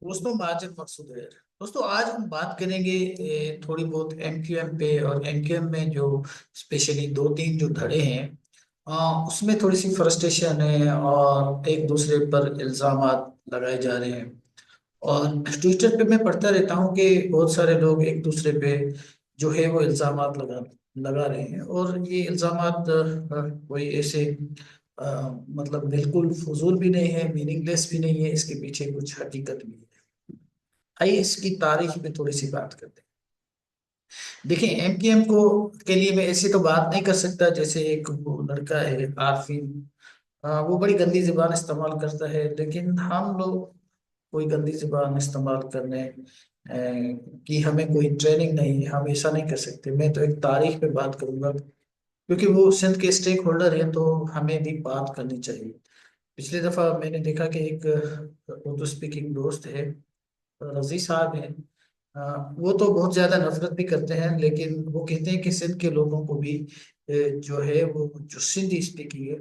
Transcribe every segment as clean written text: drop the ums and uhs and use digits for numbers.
दोस्तों माजिद मकसूद है। दोस्तों आज हम बात करेंगे थोड़ी बहुत एमक्यूएम पे। और एमक्यूएम में जो स्पेशली दो तीन जो धड़े हैं, उसमें थोड़ी सी फ्रस्ट्रेशन है और एक दूसरे पर इल्जामात लगाए जा रहे हैं। और ट्विटर पे मैं पढ़ता रहता हूँ कि बहुत सारे लोग एक दूसरे पे जो है वो इल्जामात लगा लगा रहे हैं। और ये इल्जामात कोई ऐसे मतलब बिल्कुल फजूल भी नहीं है, मीनिंगलेस भी नहीं है, इसके पीछे कुछ हकीकत भी है। आइए इसकी तारीख पे थोड़ी सी बात करते हैं। देखिए एमकेएम को के लिए मैं ऐसी तो बात नहीं कर सकता। जैसे एक वो लड़का है आरफीन, वो बड़ी गंदी जुबान इस्तेमाल करता है, लेकिन हम लोग कोई गंदी जुबान इस्तेमाल करने की हमें कोई ट्रेनिंग नहीं है, हम ऐसा नहीं कर सकते। मैं तो एक तारीख पे बात करूंगा क्योंकि वो सिंध के स्टेक होल्डर है, तो हमें भी बात करनी चाहिए। पिछली दफा मैंने देखा कि एक उर्दू स्पीकिंग दोस्त है, रजी साहब हैं। वो तो बहुत ज्यादा नफरत भी करते हैं, लेकिन वो कहते हैं कि सिंध के लोगों को भी जो है वो जो सिंधी स्पीकिंग है,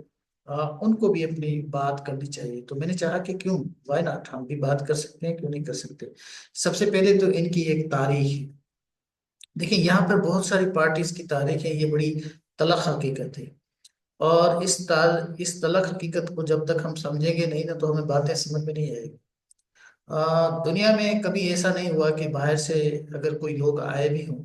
उनको भी अपनी बात करनी चाहिए। तो मैंने चाहा कि क्यों, वाई नॉट, हम भी बात कर सकते हैं, क्यों नहीं कर सकते। सबसे पहले तो इनकी एक तारीख है। देखिए यहाँ पर बहुत सारी पार्टीज की तारीख है, ये बड़ी तलख हकीकत है। और इस तलख हकीकत को जब तक हम समझेंगे नहीं ना, तो हमें बातें समझ में नहीं आएगी। दुनिया में कभी ऐसा नहीं हुआ कि बाहर से अगर कोई लोग आए भी हों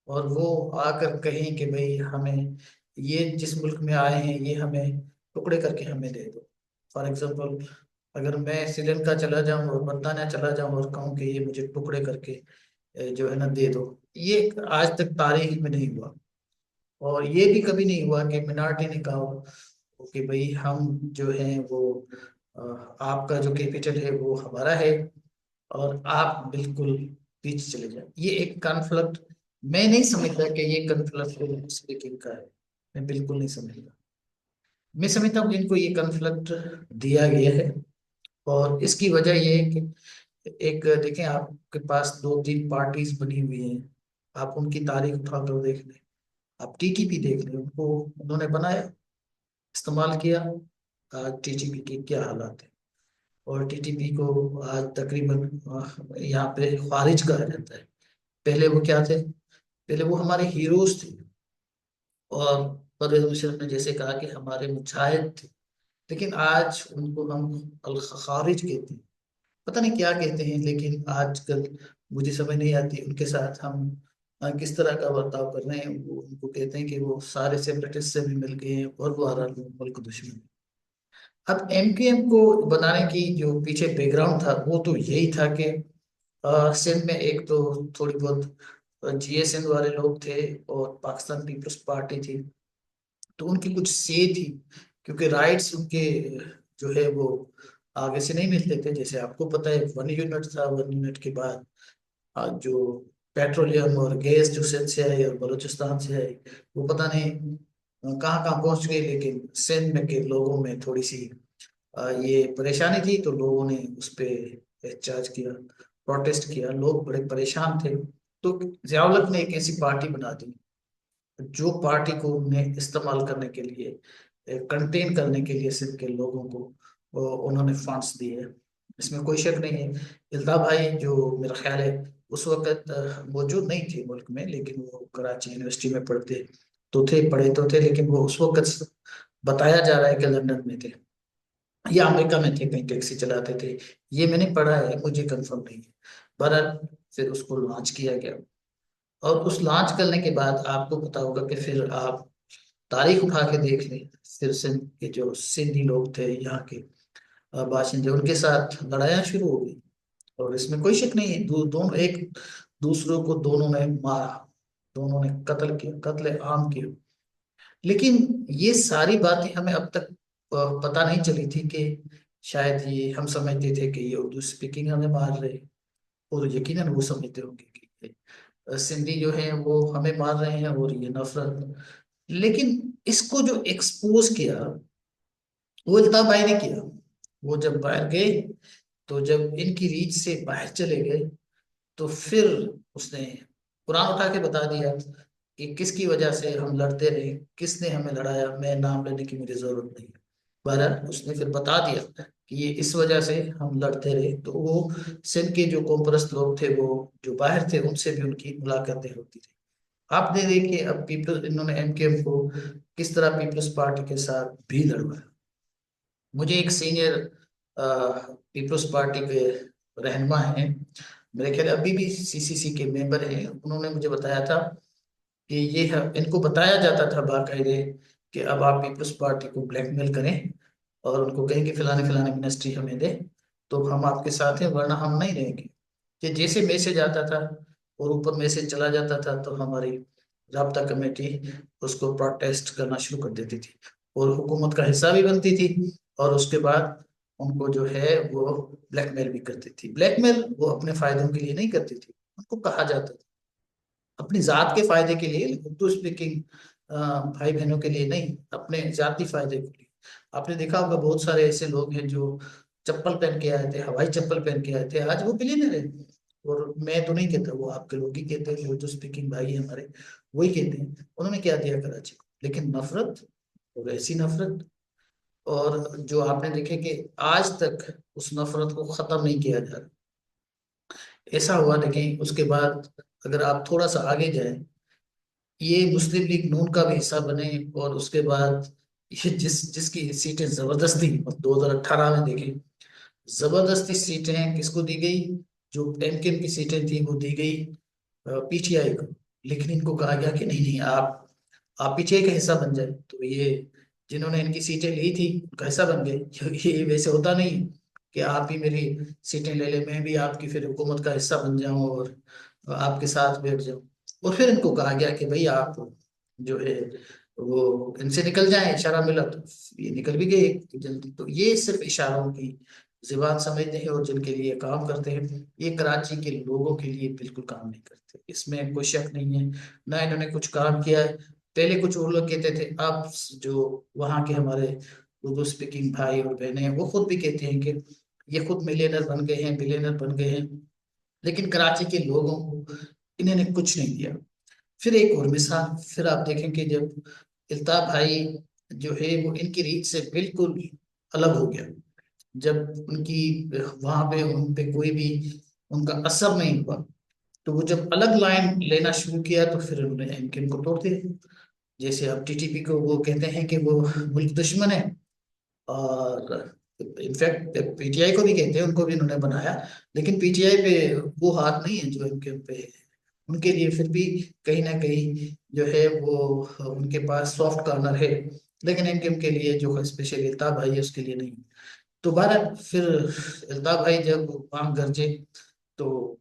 और वो आकर कहें कि भाई हमें ये जिस मुल्क में आए हैं ये हमें टुकड़े करके हमें दे दो। फॉर एग्जांपल, अगर मैं श्रीलंका चला जाऊं और बरतानिया चला जाऊं और कहूं कि ये मुझे टुकड़े करके जो है ना दे दो, ये आज तक तारीख में नहीं हुआ। और ये भी कभी नहीं हुआ कि मिनार्टी ने कहा हो कि भाई हम जो है वो अ, आपका जो कैपिटल है वो हमारा है और आप बिल्कुल पीछे चले जाए। ये एक कॉन्फ्लिक्ट मैं नहीं समझता कि ये कॉन्फ्लिक्ट स्पीकिंग का है। मैं बिल्कुल नहीं समझता। मैं समझता हूँ कि इनको ये कॉन्फ्लिक्ट दिया गया है। और इसकी वजह ये है कि एक देखें, आपके पास दो तीन पार्टीज बनी हुई हैं, आप उनकी तारीख उठा कर देख लें। आप टीटीपी देख लें, उनको उन्होंने बनाया, इस्तेमाल किया। आज टीटीपी के क्या हालात है। और टीटीपी को आज तकरीबन यहाँ पे खारिज कहा जाता है। पहले वो क्या थे? पहले वो हमारे हीरोज थे। और परवेज मुशर्रफ ने जैसे कहा कि हमारे मुजाहिद थे, लेकिन आज उनको हम अल खारिज कहते हैं। पता नहीं क्या कहते हैं, लेकिन आजकल मुझे समझ नहीं आती उनके साथ हम किस तरह का बर्ताव कर रहे हैं। वो उनको कहते हैं कि वो सारे सेपरेटिस्ट से भी मिल गए हैं और वो हमारा मुल्क दुश्मन है। अब एमकेएम को बनाने की जो पीछे बैकग्राउंड था वो तो यही था कि सिंध में एक तो थोड़ी बहुत जीए सिंध वाले लोग थे और पाकिस्तान पीपल्स पार्टी थी, तो उनकी कुछ से थी। क्योंकि राइट्स उनके जो है वो आगे से नहीं मिलते थे। जैसे आपको पता है 1 यूनिट था, 1 यूनिट के बाद जो पेट्रोलियम और गैस जो सिंध से आई और बलूचिस्तान से आई, वो पता नहीं कहाँ कहाँ पहुंच गई। लेकिन सिंध में के लोगों में थोड़ी सी ये परेशानी थी, तो लोगों ने उस पे एहतजाज किया, प्रोटेस्ट किया, लोग बड़े परेशान थे। तो जियाउल ने एक ऐसी पार्टी बना दी जो पार्टी को उन्हें इस्तेमाल करने के लिए, कंटेन करने के लिए सिंध के लोगों को उन्होंने फंड्स दिए। इसमें कोई शक नहीं है। इल्ता भाई जो मेरा ख्याल है उस वक्त मौजूद नहीं थे मुल्क में, लेकिन वो कराची यूनिवर्सिटी में पढ़े तो थे, लेकिन वो उस वक्त बताया जा रहा है कि लंदन में थे या अमेरिका में थे, कहीं टैक्सी चलाते थे। ये मैंने पढ़ा है, मुझे कंफर्म नहीं है। बहरहाल फिर उसको लॉन्च किया गया। और उस लॉन्च करने के बाद आपको पता होगा कि फिर आप तारीख उठा के देख लें, फिर सिंध के जो सिंधी लोग थे यहाँ के बाशिंदे, उनके साथ लड़ाइयाँ शुरू हो गई। और इसमें कोई शक नहीं है, दोनों एक दूसरों को दोनों ने मारा, दोनों ने कत्ल किया, कत्ले आम किया। लेकिन ये सारी बातें हमें अब तक पता नहीं चली थी कि शायद ये हम समझते थे कि ये उर्दू स्पीकिंग हमें मार रहे हैं, और यकीनन वो समझते होंगे कि सिंधी जो है वो हमें मार रहे हैं और ये नफरत। लेकिन इसको जो एक्सपोज किया वो अल्ताफ भाई ने किया। वो जब बाहर गए, तो जब इनकी रीच से बाहर चले गए, तो फिर उसने कुरान उठा के बता दिया कि किसकी वजह से हम लड़ते रहे, किसने हमें लड़ाया, मैं नाम लेने की मुझे जरूरत नहीं है। बहरहाल उसने फिर बता दिया कि ये इस वजह से हम लड़ते रहे। तो वो सिंध के जो कॉम्प्रस लोग थे, वो जो बाहर थे, उनसे भी उनकी मुलाकातें होती थी। आपने देखिए अब पीपल इन्होंने एमकेएम को किस तरह पीपल्स पार्टी के साथ भी लड़वाया। मुझे एक सीनियर पीपल्स पार्टी के रहनुमा हैं, मेरे ख्याल अभी भी सीसीसी के मेंबर हैं, उन्होंने मुझे बताया था कि इनको बताया जाता था बाकायदे कि अब आप पीपल्स पार्टी को ब्लैकमेल करें और उनको कहें कि फलाने फलाने मिनिस्ट्री हमें दे, तो हम आपके साथ हैं, वरना हम नहीं रहेंगे। कि जैसे मैसेज आता था और ऊपर मैसेज चला जाता था, तो हमारी राब्ता कमेटी उसको प्रोटेस्ट करना शुरू कर देती थी और हुकूमत का हिस्सा भी बनती थी। और उसके बाद उनको जो है वो ब्लैकमेल भी करती थी। ब्लैकमेल वो अपने फायदों के लिए नहीं करती थी, उनको कहा जाता था अपनी जात के फायदे के लिए, उर्दू स्पीकिंग भाई बहनों के लिए नहीं, अपने जाति फायदे के लिए। आपने देखा होगा बहुत सारे ऐसे लोग हैं जो चप्पल पहन के आए थे, हवाई चप्पल पहन के आए थे, आज वो बिलियनर है। और मैं तो नहीं कहता, वो आपके लोग ही कहते हैं, उर्दू स्पीकिंग भाई है हमारे, वही कहते हैं। उन्होंने क्या दिया कराची को, लेकिन नफरत और ऐसी नफरत। और जो आपने देखे कि आज तक उस नफरत को खत्म नहीं किया जा रहा। ऐसा हुआ देखें उसके बाद, अगर आप थोड़ा सा आगे जाए, ये मुस्लिम लीग नून का भी हिस्सा बने, और उसके बाद ये जिसकी सीटें जबरदस्ती 2018 में देखें, जबरदस्ती सीटें किसको दी गई, जो एमकेएम की सीटें थी वो दी गई पीटीआई को। लेकिन इनको कहा गया कि नहीं नहीं, आप पीटीआई का हिस्सा बन जाए। तो ये जिन्होंने इनकी सीटें ली थी उनका हिस्सा बन गए। ये वैसे होता नहीं कि आप ही मेरी सीटें ले ले, मैं भी आपकी फिर हुकूमत का हिस्सा बन जाऊं और आपके साथ बैठ जाऊं। और फिर इनको कहा गया कि भाई आप जो है वो इनसे निकल जाएं, इशारा मिला तो ये निकल भी गए जल्दी। तो ये सिर्फ इशारों की जुबान समझते हैं, और जिनके लिए काम करते हैं, ये कराची के लोगों के लिए बिल्कुल काम नहीं करते, इसमें कोई शक नहीं है। ना इन्होंने कुछ काम किया है। पहले कुछ और लोग कहते थे, अब जो वहाँ के हमारे उर्दू स्पीकिंग भाई और बहनें हैं, वो खुद भी कहते हैं कि ये खुद मिलियनर बन गए हैं, बिलियनर बन गए हैं। लेकिन कराची के लोगों को इन्होंने कुछ नहीं दिया। फिर एक और मिसाल, फिर आप देखें कि जब इल्ताफ भाई जो है वो इनकी रीच से बिल्कुल अलग हो गया, जब उनकी वहां पे उन पे कोई भी उनका असर नहीं हुआ, तो वो जब अलग लाइन लेना शुरू किया, तो फिर उन्होंने एमकेएम को तोड़ दिया। जैसे अब टीटीपी को वो कहते हैं कि वो मुल्क दुश्मन है, और इनफैक्ट पीटीआई को भी कहते हैं, उनको भी उन्होंने बनाया। लेकिन पीटीआई पे वो हाथ नहीं है जो एमकेएम पे है। उनके लिए फिर भी कहीं ना कहीं जो है वो उनके पास सॉफ्ट कॉर्नर है। लेकिन एमकेएम के लिए जो स्पेशल इल्ताफ भाई है उसके लिए नहीं। तो बहरहाल फिर इल्ताफ भाई जब वहां गरजे, तो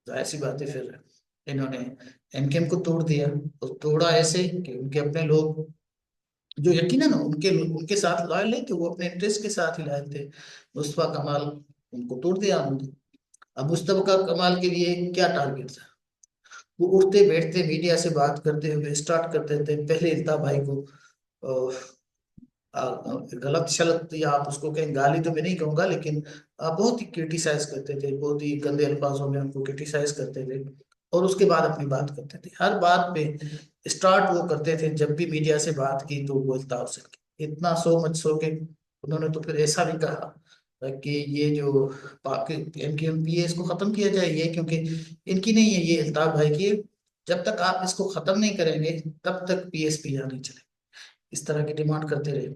जाहिर सी बात है फिर इन्होंने एमकेएम को तोड़ दिया। और तोड़ा ऐसे कि उनके अपने लोग जो यकीनन उनके उनके साथ लॉयल नहीं थे, वो अपने इंटरेस्ट के साथ ही लॉयल थे। मुस्तफा कमाल, उनको तोड़ दिया उन्होंने। अब मुस्तफा कमाल के लिए क्या टारगेट था, वो उठते बैठते मीडिया से बात करते हुए स्टार्ट करते थे पहले इल्ताफ भाई को गलत शलत, या आप उसको कहें गाली तो मैं नहीं कहूंगा, लेकिन बहुत ही क्रिटिसाइज करते थे, बहुत ही गंदे अल्फाजों में उनको क्रिटिसाइज करते थे। और उसके बाद अपनी बात करते थे, हर बात पे स्टार्ट वो करते थे जब भी मीडिया से बात की तो वो अल्ताफ से की। इतना सो मच सो के उन्होंने तो फिर ऐसा भी कहा कि ये जो एमकेएमपी है इसको खत्म किया जाए, ये क्योंकि इनकी नहीं है, ये अल्ताफ भाई की है। जब तक आप इसको खत्म नहीं करेंगे तब तक पीएसपी यहाँ नहीं चले। इस तरह की डिमांड करते रहे।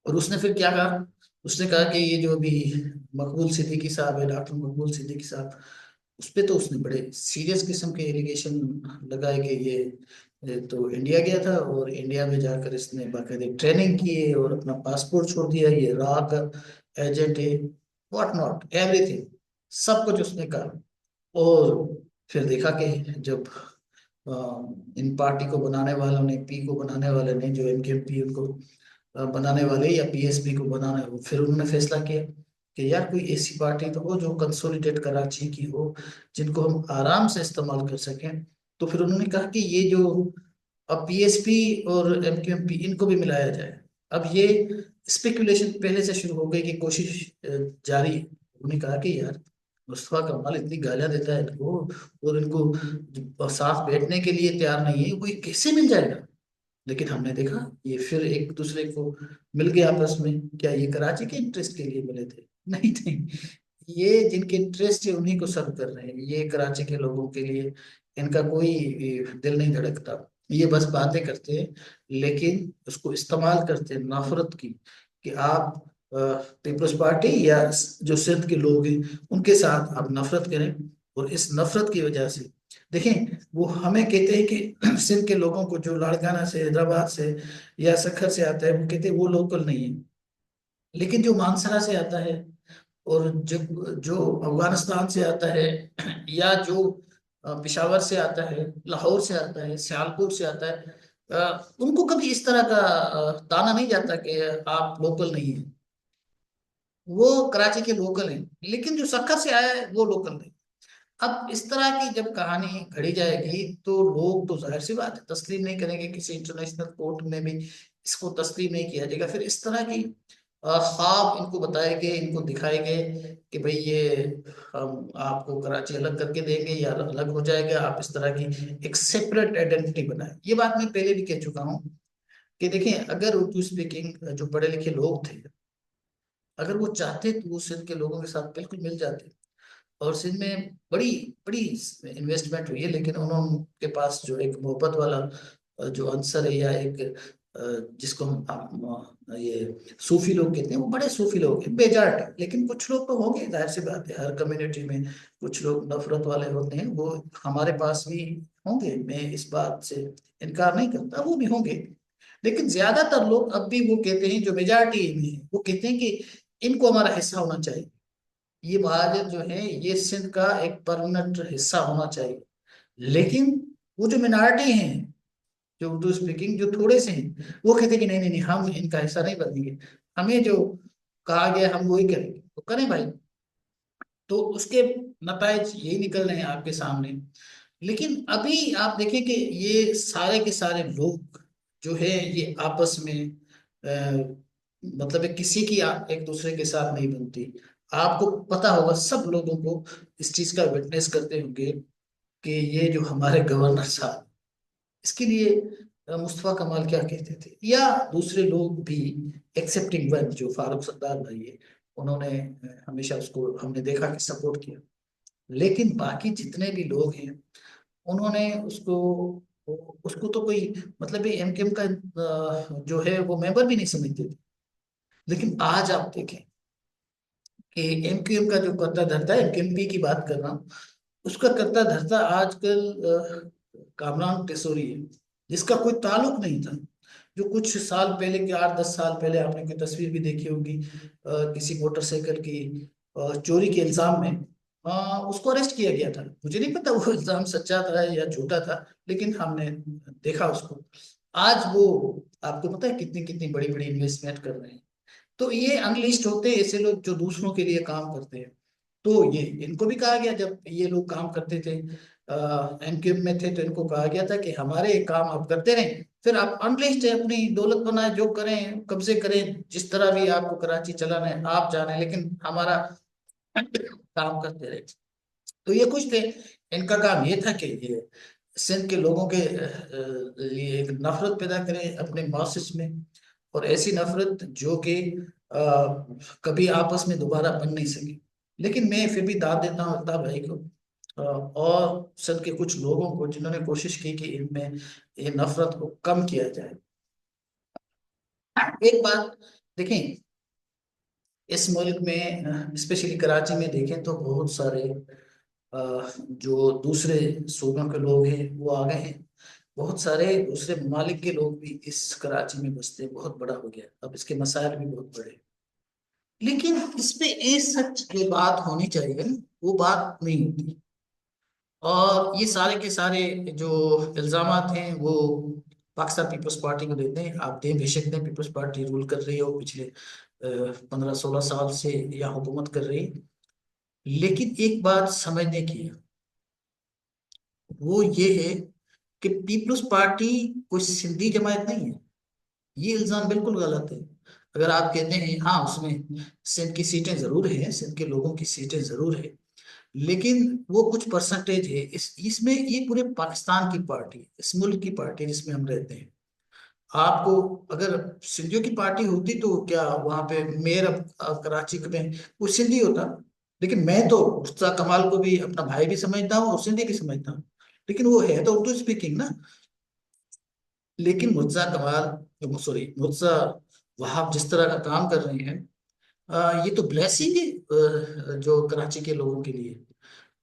और उसने फिर क्या कहा, उसने कहा कि ये जो अभी मकबूल सिद्दीकी साहब है, डॉक्टर मकबूल सिद्दीकी साहब, उस पे तो उसने बड़े सीरियस किस्म के एलिगेशन लगाए कि ये तो इंडिया गया था और इंडिया में जाकर इसने बाकायदे ट्रेनिंग की है और अपना पासपोर्ट छोड़ दिया, ये राह का एजेंट है, व्हाट नॉट एवरीथिंग, सब कुछ उसने कहा। और फिर देखा कि जब अ, इन पार्टी को बनाने वालों ने, पी को बनाने वाले ने, जो एमकेएमपी उनको बनाने वाले या पीएसपी को बनाने हो, फिर उन्होंने फैसला किया कि यार कोई ऐसी पार्टी तो हो जो कंसोलिडेट कराची की हो, जिनको हम आराम से इस्तेमाल कर सकें। तो फिर उन्होंने कहा कि ये जो अब पीएसपी और एमक्यूएमपी इनको भी मिलाया जाए। अब ये स्पेकुलेशन पहले से शुरू हो गई कि कोशिश जारी है। उन्होंने कहा कि यार मुस्तफा कमाल इतनी गालियां देता है इनको, और इनको साथ बैठने के लिए तैयार नहीं है, कोई कैसे मिल जाएगा। लेकिन हमने देखा ये फिर एक दूसरे को मिल गए आपस में। क्या ये कराची के इंटरेस्ट के लिए मिले थे? नहीं नहीं, ये जिनके इंटरेस्ट है उन्हीं को सर्व कर रहे हैं। ये कराची के लोगों के लिए इनका कोई दिल नहीं धड़कता। ये बस बातें करते हैं, लेकिन उसको इस्तेमाल करते हैं नफरत की, कि आप पीपल्स पार्टी या जो सिंध के लोग हैं उनके साथ आप नफरत करें। और इस नफरत की वजह से देखें, वो हमें कहते हैं कि सिंध के लोगों को जो लाड़काना से, हैदराबाद से या सखर से आता है, वो कहते हैं वो लोकल नहीं है। लेकिन जो मानसरा से आता है, और जो जो अफगानिस्तान से आता है, या जो पिशावर से आता है, लाहौर से आता है, सियालकोट से आता है, उनको कभी इस तरह का ताना नहीं जाता कि आप लोकल नहीं है। वो कराची के लोकल हैं, लेकिन जो सक्कर से आया है वो लोकल नहीं। अब इस तरह की जब कहानी घड़ी जाएगी तो लोग तो जाहिर सी बात है तस्लीम नहीं करेंगे। किसी इंटरनेशनल कोर्ट में भी इसको तस्लीम नहीं किया जाएगा। फिर इस तरह की ख्वाब इनको बताए गए, इनको दिखाए गए कि भाई ये हम आपको कराची अलग करके देंगे या अलग हो जाएगा, आप इस तरह की एक सेपरेट आइडेंटिटी बनाए। ये बात मैं पहले भी कह चुका हूँ कि देखें, अगर उर्दू स्पीकिंग जो पढ़े लिखे लोग थे, अगर वो चाहते तो वो सिंध के लोगों के साथ बिल्कुल मिल जाते। और सिंध में बड़ी बड़ी इन्वेस्टमेंट हुई है, लेकिन उनके पास जो एक मोहब्बत वाला जो आंसर है, या एक जिसको ये सूफी लोग कहते हैं, वो बड़े सूफी लोग हैं, बेजाट है। लेकिन कुछ लोग तो होंगे, जाहिर सी बात है, हर कम्युनिटी में कुछ लोग नफरत वाले होते हैं। वो हमारे पास भी होंगे, मैं इस बात से इनकार नहीं करता, वो भी होंगे। लेकिन ज्यादातर लोग अब भी वो कहते हैं, जो मेजॉरिटी में है, वो कहते हैं कि इनको हमारा हिस्सा होना चाहिए। ये महाजन जो है ये सिंध का एक परमानेंट हिस्सा होना चाहिए। लेकिन वो जो मिनारिटी हैं, जो उर्दू स्पीकिंग जो थोड़े से हैं, वो कहते हैं कि नहीं नहीं नहीं, हम इनका हिस्सा नहीं बनेंगे। हमें जो कहा गया हम वही करेंगे, तो करें भाई। तो उसके नतायज यही निकल रहे हैं आपके सामने। लेकिन अभी आप देखें कि ये सारे के सारे लोग जो है ये आपस में मतलब है किसी की एक दूसरे के साथ नहीं बनती। आपको पता होगा, सब लोगों को इस चीज का विटनेस करते होंगे कि ये जो हमारे गवर्नर साहब, इसके लिए मुस्तफा कमाल क्या कहते थे, या दूसरे लोग भी, एक्सेप्टिंग वन जो फारूक सत्तार भाई है, उन्होंने हमेशा उसको हमने देखा कि सपोर्ट किया। लेकिन बाकी जितने भी लोग हैं, उन्होंने उसको उसको तो कोई मतलब एमकेएम का जो है वो मेंबर भी नहीं समझते थे। लेकिन आज आप देखें कि एमक्यूएम का जो करता धरता है, एमकेएमपी की बात कर रहा हूँ, उसका करता धरता आजकल कामरान टेसोरी है, जिसका कोई ताल्लुक नहीं था। जो कुछ साल पहले के 8-10 साल पहले आपने कोई तस्वीर भी देखी होगी, किसी मोटरसाइकिल की चोरी के इल्जाम में उसको अरेस्ट किया गया था। मुझे नहीं पता वो इल्जाम सच्चा था या झूठा था, लेकिन हमने देखा उसको। आज वो, आपको पता है कितनी कितनी बड़ी बड़ी इन्वेस्टमेंट कर रहे हैं। तो ये अनलिस्ट होते हैं ऐसे लोग जो दूसरों के लिए काम करते हैं। तो ये इनको भी कहा गया, जब ये लोग काम करते थे एमक्यूएम में थे, तो इनको कहा गया था कि हमारे काम आप करते रहें, फिर आप अनलिस्ट है अपनी दौलत बनाए, जो करें कब्जे करें, जिस तरह भी आपको कराची चलाना है आप जाने, लेकिन हमारा काम करते रहे। तो ये कुछ थे, इनका काम ये था कि ये सिंध के लोगों के लिए एक नफरत पैदा करें अपने मासेस में। और ऐसी नफरत जो कि कभी आपस में दोबारा बन नहीं सकी। लेकिन मैं फिर भी दाद देता हूँ अल्ताफ भाई को और सिंध के कुछ लोगों को, जिन्होंने कोशिश की कि इनमें ये नफरत को कम किया जाए। एक बात देखें, इस मुल्क में स्पेशली कराची में देखें तो बहुत सारे जो दूसरे सूबों के लोग हैं वो आ गए हैं। बहुत सारे दूसरे ममालिक के लोग भी इस कराची में बसते हैं, बहुत बड़ा हो गया, अब इसके मसाइल भी बहुत बड़े। लेकिन इस पे एक सच जो बात होनी चाहिए ना, वो बात नहीं होती। और ये सारे के सारे जो इल्जामात हैं वो पाकिस्तान पीपल्स पार्टी को देते हैं। आप दें, बेशक दें, पीपल्स पार्टी रूल कर रही हो पिछले 15-16 साल से, या हुकूमत कर रही है। लेकिन एक बात समझने की है, वो ये है कि पीपल्स पार्टी कोई सिंधी जमात नहीं है। ये इल्जाम बिल्कुल गलत है। अगर आप कहते हैं हाँ उसमें सिंध की सीटें जरूर हैं, सिंध के लोगों की सीटें जरूर है, लेकिन वो कुछ परसेंटेज है। इसमें ये पूरे पाकिस्तान की पार्टी है, इस मुल्क की पार्टी है जिसमें हम रहते हैं। आपको अगर सिंधियों की पार्टी होती तो क्या वहां पे मेयर कराची में वो सिंधी होता। लेकिन मैं तो मुश्ताक कमाल को भी अपना भाई भी समझता हूँ और सिंधी भी समझता हूँ, लेकिन वो है तो उर्दू स्पीकिंग ना। लेकिन मुर्तजा कमाल, सॉरी, मुर्तजा वहाब जिस तरह का काम कर रहे हैं, ये तो ब्लेसिंग है जो कराची के लोगों के लिए।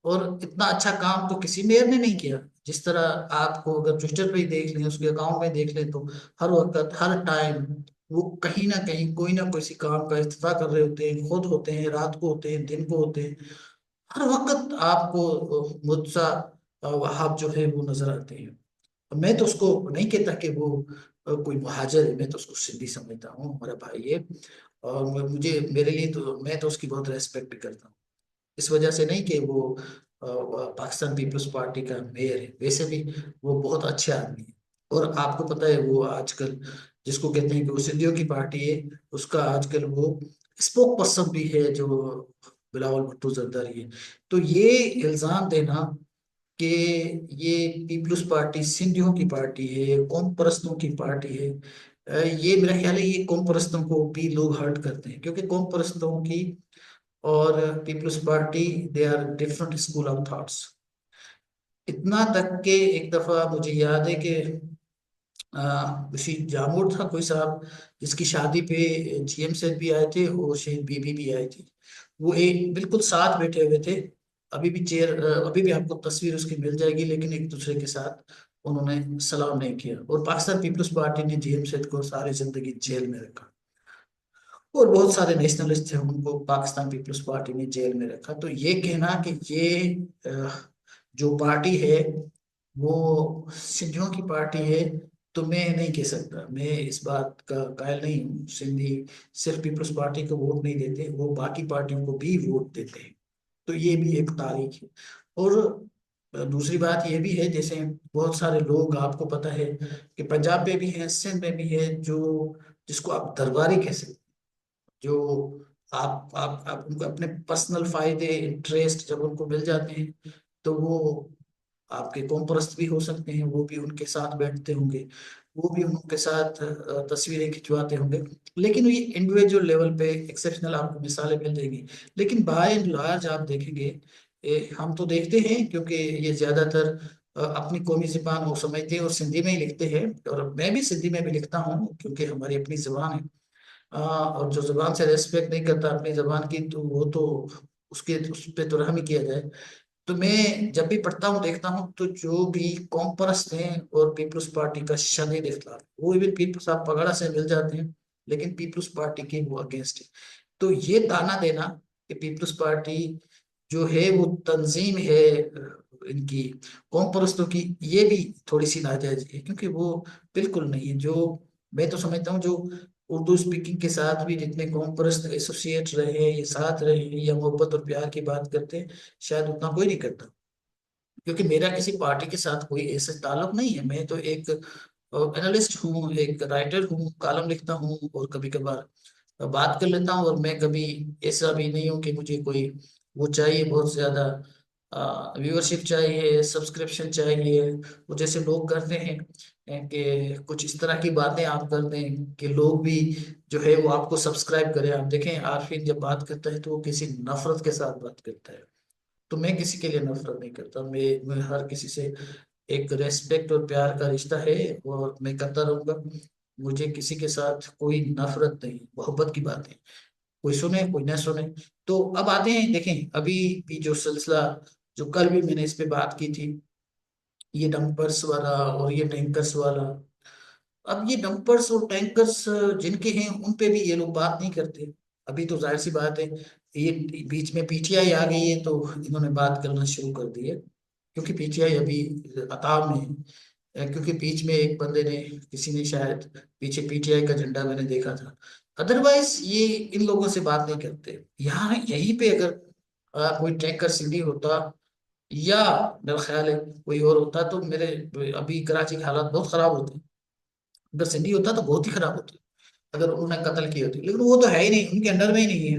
और इतना अच्छा काम तो किसी मेयर ने नहीं किया। जिस तरह आपको अगर ट्विटर पे ही देख लें, उसके अकाउंट में देख लें, तो हर वक्त हर टाइम वो कहीं ना कोई सी काम का इफ्तिताह कर रहे होते हैं, खुद होते हैं, रात को होते हैं, दिन को होते हैं। हर वक्त आपको मुझसा वहाब जो है वो नजर आते हैं। मैं तो उसको नहीं कहता कि वो कोई मुहाजिर है, मैं तो उसको सिंधी समझता हूँ, हमारा भाई है। और मुझे मेरे लिए तो मैं तो उसकी बहुत रेस्पेक्ट करता हूँ। इस वजह से नहीं कि वो पाकिस्तान पीपल्स पार्टी का मेयर है, वैसे भी वो बहुत अच्छे आदमी है। और आपको पता है वो आजकल जिसको कहते हैं कि वो सिंधियों की पार्टी है, उसका आजकल वो स्पोक पर्सन भी है जो बिलावल भुट्टो जरदारी है। तो ये इल्जाम देना कि ये पीपल्स पार्टी सिंधियों की पार्टी है, कौम परस्तों की पार्टी है, ये मेरा ख्याल है ये कौम परस्तों को भी लोग हर्ट करते हैं, क्योंकि कौम परस्तों की और Peoples Party they are different school of thoughts. इतना तक के एक दफा मुझे याद है कि उसी जामोद था कोई साहब जिसकी शादी पे जीएम सेठ भी आए थे और शहीद बीबी भी आई थी। वो एक बिल्कुल साथ बैठे हुए थे। अभी भी आपको तस्वीर उसकी मिल जाएगी, लेकिन एक दूसरे के साथ उन्होंने सलाम नहीं किया। और पाकिस्तान पीपल्स पार्टी ने जीएम सेठ को सारी जिंदगी जेल में रखा। और बहुत सारे नेशनलिस्ट थे, उनको पाकिस्तान पीपल्स पार्टी ने जेल में रखा। तो ये कहना कि ये अ, जो पार्टी है वो सिंधियों की पार्टी है, तो मैं नहीं कह सकता। मैं इस बात का कायल नहीं हूँ। सिंधी सिर्फ पीपल्स पार्टी को वोट नहीं देते, वो बाकी पार्टियों को भी वोट देते हैं। तो ये भी एक तारीख है। और दूसरी बात ये भी है, जैसे बहुत सारे लोग आपको पता है कि पंजाब में भी है, सिंध में भी है, जो जिसको आप दरबारी कह सकते हैं। जो आप उनको अपने पर्सनल फायदे इंटरेस्ट जब उनको मिल जाते हैं, तो वो आपके कॉम्प्रस्त भी हो सकते हैं, वो भी उनके साथ बैठते होंगे, वो भी उनके साथ तस्वीरें खिंचवाते होंगे। लेकिन ये इंडिविजुअल लेवल पे एक्सेप्शनल आपको मिसालें मिल जाएंगी। लेकिन बाय एंड लार्ज आप देखेंगे, हम तो देखते हैं क्योंकि ये ज्यादातर अपनी कौमी जुबान वो समझते हैं और सिंधी में ही लिखते हैं। और मैं भी सिंधी में भी लिखता हूँ क्योंकि हमारी अपनी जुबान है। और जो जुबान से रेस्पेक्ट नहीं करता अपनी जुबान की, तो वो तो उसके उस पे तो रहम ही किया जाए। तो मैं जब भी पढ़ता हूँ देखता हूँ, तो जो भी कौम परस्त हैं और पीपल्स पार्टी का शदीद इख्तिलाफ, वो इवन पीपल्स आप पगड़ा से मिल जाते हैं, लेकिन पीपल्स पार्टी के वो अगेंस्ट है। तो ये ताना देना कि पीपल्स पार्टी जो है वो तंजीम है इनकी कौम परस्तों की, ये भी थोड़ी सी नाजायज है, क्योंकि वो बिल्कुल नहीं है। जो मैं तो समझता हूँ, जो उर्दू स्पीकिंग के साथ भी जितने कौम परस्त एसोसिएट रहे, ये साथ रहे या मोहब्बत और प्यार की बात करते हैं, शायद उतना कोई नहीं करता। क्योंकि मेरा किसी पार्टी के साथ कोई ऐसा ताल्लुक नहीं है। मैं तो एक एनालिस्ट हूँ, एक राइटर हूँ, कॉलम लिखता हूँ और कभी कभार बात कर लेता हूँ। और मैं कभी ऐसा भी नहीं हूँ कि मुझे कोई वो चाहिए, बहुत ज्यादा व्यूअरशिप चाहिए, सब्सक्रिप्शन चाहिए। वो जैसे लोग करते हैं कि कुछ इस तरह की बातें आप कर दें कि लोग भी जो है वो आपको सब्सक्राइब करें। आप देखें आरफीन जब बात करता है तो वो किसी नफरत के साथ बात करता है। तो मैं किसी के लिए नफरत नहीं करता। मैं हर किसी से एक रेस्पेक्ट और प्यार का रिश्ता है, और मैं करता रहूंगा। मुझे किसी के साथ कोई नफरत नहीं, मोहब्बत की बात है। कोई सुने कोई ना सुने। तो अब आते हैं, देखें अभी भी जो सिलसिला, जो कल भी मैंने इस पे बात की थी, ये डंपर्स वाला और ये टैंकर्स वाला। अब ये डंपर्स और टैंकर्स जिनके हैं उन पे भी ये लोग बात नहीं करते। अभी तो जाहिर सी बात है, ये बीच में पीटीआई आ गई है तो इन्होंने बात करना शुरू कर दी है, क्योंकि पीटीआई अभी अताब में है। क्योंकि बीच में एक बंदे ने, किसी ने शायद पीछे पीटीआई का झंडा मैंने देखा था। अदरवाइज ये इन लोगों से बात नहीं करते। यहाँ यहीं पे अगर कोई टैंकर सीढ़ी होता, या मेरा ख्याल है कोई और होता, तो मेरे अभी कराची के हालात बहुत खराब होते। अगर सिंधी होता तो बहुत ही खराब होती, अगर उन्होंने कत्ल की होती। लेकिन वो तो है ही नहीं, उनके अंडर में ही नहीं है।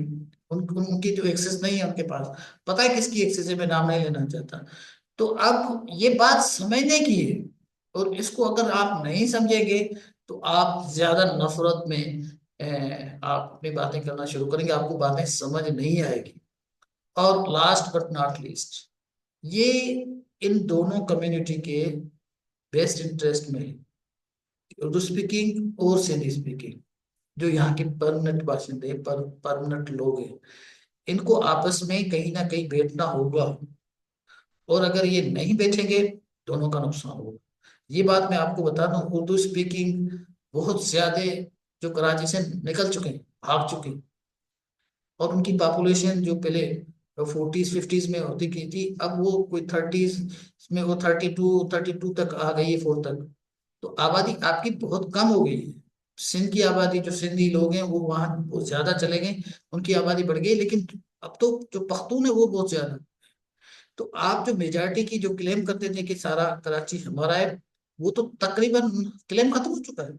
उनकी जो एक्सेस नहीं है उनके पास। पता है किसकी एक्सेस है, मैं नाम नहीं लेना चाहता। तो अब ये बात समझने की है, और इसको अगर आप नहीं समझेंगे तो आप ज्यादा नफरत में आप अपनी बातें करना शुरू करेंगे, आपको बातें समझ नहीं आएगी। और लास्ट बट नॉट लीस्ट, ये इन दोनों कम्युनिटी के बेस्ट इंटरेस्ट में है, उर्दू स्पीकिंग और सिंधी स्पीकिंग, जो यहाँ के परमानेंट बाशिंदे परमानेंट लोग हैं, इनको आपस में कहीं ना कहीं बैठना होगा। और अगर ये नहीं बैठेंगे, दोनों का नुकसान होगा। ये बात मैं आपको बता दूं, उर्दू स्पीकिंग बहुत ज्यादा जो कराची से निकल चुके हैं, भाग चुके हैं, और उनकी पॉपुलेशन जो पहले 40s 50s में होती की थी, अब वो कोई 30s में वो 32 तक आ गई है, 4 तक। तो आबादी आपकी बहुत कम हो गई है। सिंध की आबादी, जो सिंधी लोग हैं वो वहाँ बहुत ज्यादा चले गए, उनकी आबादी बढ़ गई, लेकिन अब तो जो पख्तून है वो बहुत ज्यादा। तो आप जो मेजॉरिटी की जो क्लेम करते थे कि सारा कराची हमारा है, वो तो तकरीबन क्लेम खत्म हो चुका है।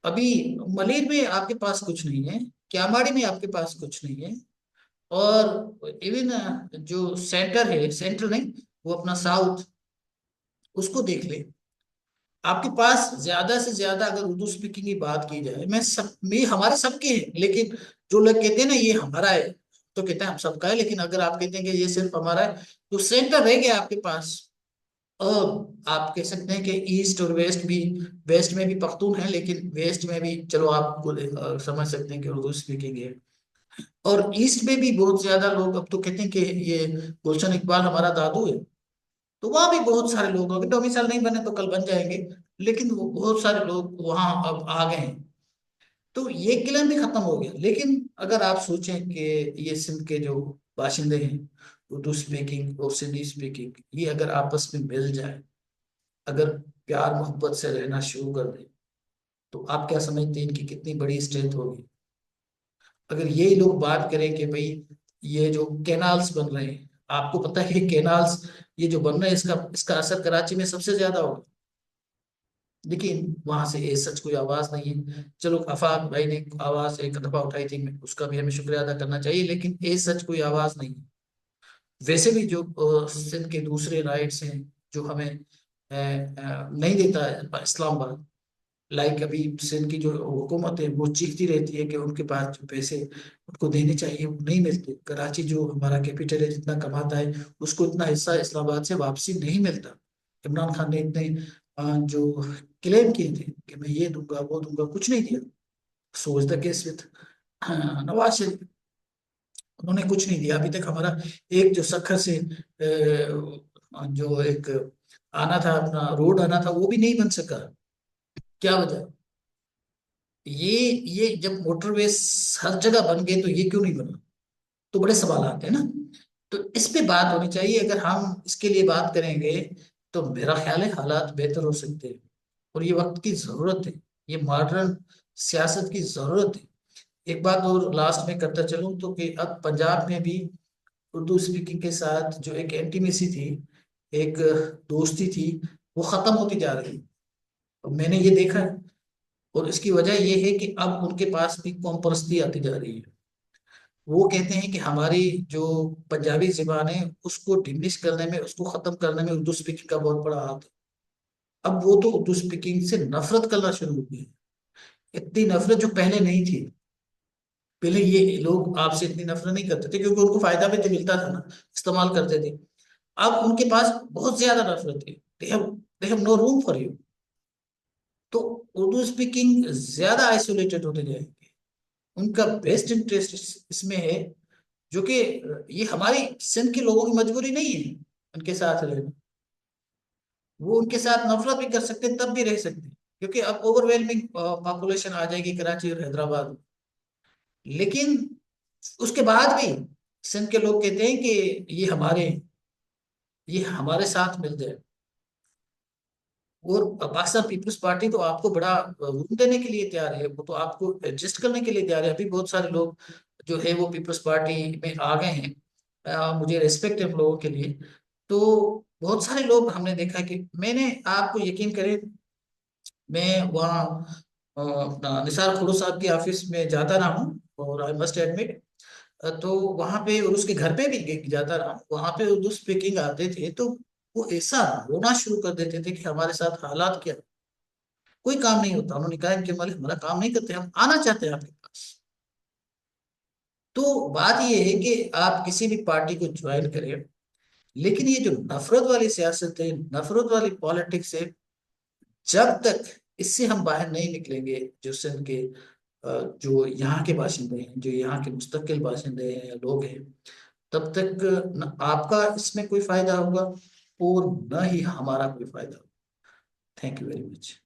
अभी मलिर में आपके पास कुछ नहीं है, क्यामाड़ी में आपके पास कुछ नहीं है, और इवन जो सेंटर है, सेंटर नहीं, वो अपना साउथ, उसको देख ले। आपके पास ज्यादा से ज्यादा अगर उर्दू स्पीकिंग की बात की जाए, मैं हमारे सबके हैं, लेकिन जो लोग कहते हैं ना ये हमारा है, तो कहते हैं हम सबका है, लेकिन अगर आप कहते हैं कि ये सिर्फ हमारा है, तो सेंटर रह गया आपके पास। अब आप कह सकते हैं कि ईस्ट और वेस्ट भी, वेस्ट में भी पख्तून है, लेकिन वेस्ट में भी चलो आप समझ सकते हैं कि उर्दू स्पीकिंग है। और ईस्ट में भी बहुत ज्यादा लोग अब तो कहते हैं कि ये गुलशन इकबाल हमारा दादू है। तो वहां भी बहुत सारे लोग, अगर डोमिसाइल नहीं बने तो कल बन जाएंगे, लेकिन वो बहुत सारे लोग वहां अब आ गए हैं। तो ये किलन भी खत्म हो गया। लेकिन अगर आप सोचें कि ये सिंध के जो बाशिंदे हैं, उर्दू स्पीकिंग और सिंधी स्पीकिंग, ये अगर आपस में मिल जाए, अगर प्यार मोहब्बत से रहना शुरू कर दे, तो आप क्या समझते हैं इनकी कितनी बड़ी स्ट्रेंथ होगी। अगर ये लोग बात करें कि भाई ये जो कैनाल्स बन रहे हैं, आपको पता है कि कैनाल्स ये जो बन रहे हैं, इसका इसका असर कराची में सबसे ज्यादा होगा, लेकिन वहां से ए सच कोई आवाज नहीं है। चलो आफाक भाई ने आवाज एक दफा उठाई थी, उसका भी हमें शुक्रिया अदा करना चाहिए, लेकिन ए सच कोई आवाज नहीं है। वैसे भी जो सिंध के दूसरे राइट्स हैं, जो हमें नहीं देता है इस्लामाबाद, लाइक अभी सिंध की जो हुकूमत है वो चीखती रहती है कि उनके पास जो पैसे उनको देने चाहिए वो नहीं मिलते। कराची जो हमारा कैपिटल है, जितना कमाता है, उसको इतना हिस्सा इस्लामाबाद से वापसी नहीं मिलता। इमरान खान ने इतने जो क्लेम किए थे कि मैं ये दूंगा वो दूंगा, कुछ नहीं दिया। So is the case with Nawaz Sharif, उन्होंने कुछ नहीं दिया अभी तक। हमारा एक जो सखर से जो एक आना था, अपना रोड आना था, वो भी नहीं बन सका। क्या वजह? ये ये जब मोटरवे हर जगह बन गए तो ये क्यों नहीं बना? तो बड़े सवाल आते हैं ना। तो इस पे बात होनी चाहिए। अगर हम इसके लिए बात करेंगे, तो मेरा ख्याल है हालात बेहतर हो सकते हैं। और ये वक्त की जरूरत है, ये मॉडर्न सियासत की जरूरत है। एक बात और लास्ट में करता चलूं, तो कि अब पंजाब में भी उर्दू स्पीकिंग के साथ जो एक इंटीमेसी थी, एक दोस्ती थी, वो खत्म होती जा रही है। और मैंने ये देखा है। और इसकी वजह ये है कि अब उनके पास भी कौम परस्ती आती जा रही है। वो कहते हैं कि हमारी जो पंजाबी जुबान है, उसको डिमिनिश करने में, उसको खत्म करने में उर्दू स्पीकिंग का बहुत बड़ा हाथ है। अब वो तो उर्दू स्पीकिंग से नफरत करना शुरू हो गई है। इतनी नफरत जो पहले नहीं थी। पहले ये लोग आपसे इतनी नफरत नहीं करते थे, क्योंकि उनको फायदा भी तो मिलता था ना, इस्तेमाल करते थे। अब उनके पास बहुत ज्यादा नफरत है। They have no room for you. तो उर्दू स्पीकिंग ज्यादा आइसोलेटेड होते जाएंगे। उनका बेस्ट इंटरेस्ट इसमें है, जो कि ये हमारी सिंध के लोगों की मजबूरी नहीं है उनके साथ रहना। वो उनके साथ नफरत भी कर सकते हैं, तब भी रह सकते हैं, क्योंकि अब ओवरवेलमिंग पॉपुलेशन आ जाएगी कराची और हैदराबाद में। लेकिन उसके बाद भी सिंध के लोग कहते हैं कि ये हमारे साथ मिल जाए। और पाकिस्तान पीपल्स पार्टी तो आपको बड़ा रूम देने के लिए तैयार है, वो तो आपको एडजस्ट करने के लिए तैयार है। अभी बहुत सारे लोग जो है वो पीपल्स पार्टी में आ गए हैं। मुझे रिस्पेक्ट है उन लोगों के लिए। तो बहुत सारे लोग हमने देखा कि, मैंने आपको यकीन करें, मैं वहाँ अपना निसार खुड़ू साहब की ऑफिस में जाता रहा हूँ, और आई मस्ट एडमिट, तो वहां पे और उसके घर पे भी जाता रहा, वहां पे उर्दू स्पीकिंग आते थे, तो वो ऐसा रोना शुरू कर देते थे कि हमारे साथ हालात क्या। कोई काम नहीं होता। उन्होंने कहा कि मालिक हमारा काम नहीं करते, हम आना चाहते हैं आपके पास। तो बात ये है कि आप किसी भी पार्टी को ज्वाइन करें, लेकिन ये जो नफरत वाली सियासत है, नफरत वाली पॉलिटिक्स है, जब तक इससे हम बाहर नहीं निकलेंगे, जो सिंध के जो यहाँ के बाशिंदे हैं, जो यहाँ के मुस्तकिल बाशिंदे हैं या लोग हैं, तब तक न आपका इसमें कोई फायदा होगा और न ही हमारा कोई फायदा होगा। Thank you very much.